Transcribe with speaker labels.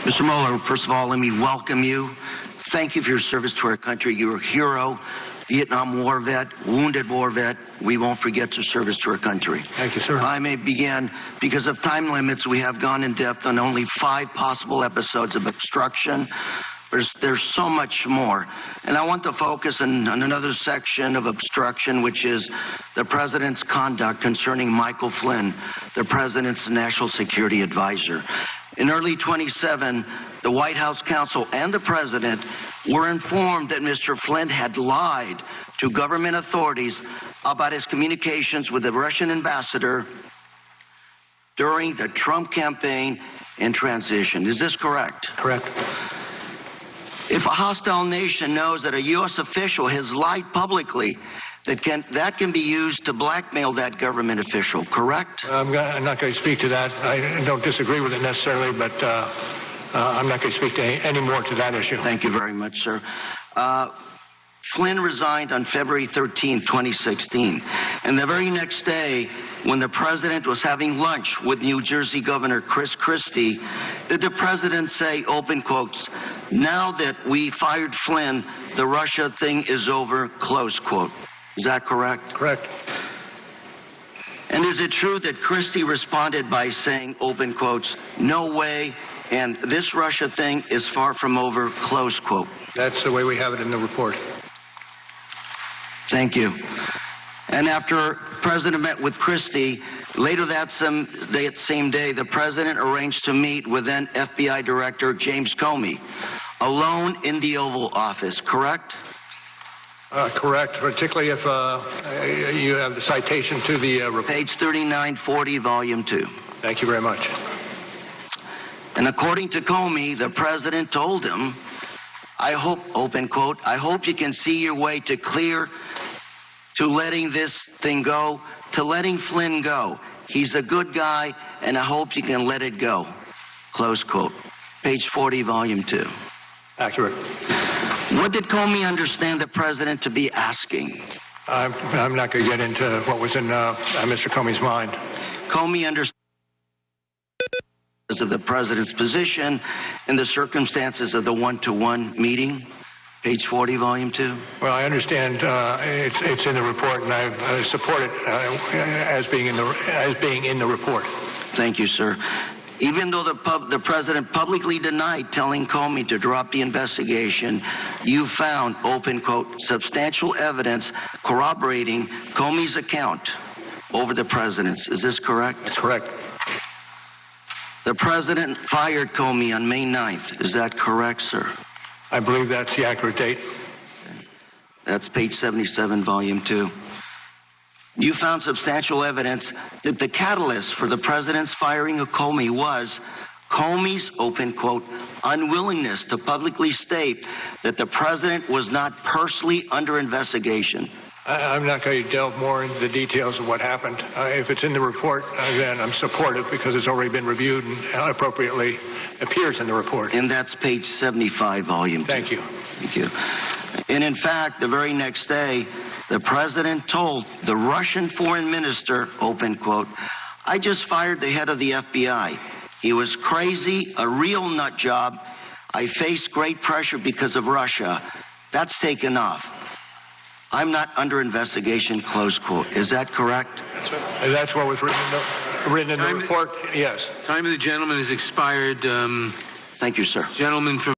Speaker 1: Mr. Mueller, first of all, let me welcome you. Thank you for your service to our country. You're a hero, Vietnam War vet, wounded war vet. We won't forget your service to our country.
Speaker 2: Thank you, sir.
Speaker 1: I may begin. Because of time limits, we have gone in depth on only 5 possible episodes of obstruction. There's so much more. And I want to focus on another section of obstruction, which is the president's conduct concerning Michael Flynn, the president's national security advisor. In early 2017, the White House counsel and the president were informed that Mr. Flynn had lied to government authorities about his communications with the Russian ambassador during the Trump campaign and transition. Is this correct?
Speaker 2: Correct.
Speaker 1: If a hostile nation knows that a U.S. official has lied publicly, that can be used to blackmail that government official, correct?
Speaker 2: I'm not going to speak to that. I don't disagree with it necessarily, but I'm not going to speak to any more to that issue.
Speaker 1: Thank you very much, sir. Flynn resigned on February 13, 2016. And the very next day, when the president was having lunch with New Jersey Governor Chris Christie, did the president say, open quotes, "Now that we fired Flynn, the Russia thing is over," close quote. Is that correct?
Speaker 2: Correct.
Speaker 1: And is it true that Christie responded by saying, open quotes, "No way, and this Russia thing is far from over," close quote?
Speaker 2: That's the way we have it in the report.
Speaker 1: Thank you. And after the president met with Christie, later that same day, the president arranged to meet with then FBI Director James Comey, alone in the Oval Office, correct?
Speaker 2: Correct, particularly if you have the citation to the report.
Speaker 1: Page 3940, Volume 2.
Speaker 2: Thank you very much.
Speaker 1: And according to Comey, the president told him, "I hope," open quote, "I hope you can see your way to letting this thing go, to letting Flynn go. He's a good guy, and I hope you can let it go," close quote. Page 40, Volume 2.
Speaker 2: Accurate.
Speaker 1: What did Comey understand the president to be asking?
Speaker 2: I'm not going to get into what was in Mr. Comey's mind.
Speaker 1: Comey understood of the president's position and the circumstances of the one-to-one meeting. Page 40, Volume 2.
Speaker 2: Well, I understand it's in the report, and I support it as being in the report.
Speaker 1: Thank you, sir. Even though the president publicly denied telling Comey to drop the investigation, you found, open quote, substantial evidence corroborating Comey's account over the president's. Is this correct?
Speaker 2: That's correct.
Speaker 1: The president fired Comey on May 9th. Is that correct, sir?
Speaker 2: I believe that's the accurate date.
Speaker 1: That's page 77, Volume 2. You found substantial evidence that the catalyst for the president's firing of Comey was Comey's, open quote, unwillingness to publicly state that the president was not personally under investigation.
Speaker 2: I'm not going to delve more into the details of what happened. If it's in the report, then I'm supportive because it's already been reviewed and appropriately appears in the report.
Speaker 1: And that's page 75, Volume 2.
Speaker 2: Thank you.
Speaker 1: Thank you. And in fact, the very next day, the president told the Russian foreign minister, open quote, "I just fired the head of the FBI. He was crazy, a real nut job. I faced great pressure because of Russia. That's taken off. I'm not under investigation," close quote. Is that correct?
Speaker 2: That's right. That's what was written in the report, yes.
Speaker 3: Time of the gentleman has expired.
Speaker 1: Thank you, sir.
Speaker 3: Gentleman from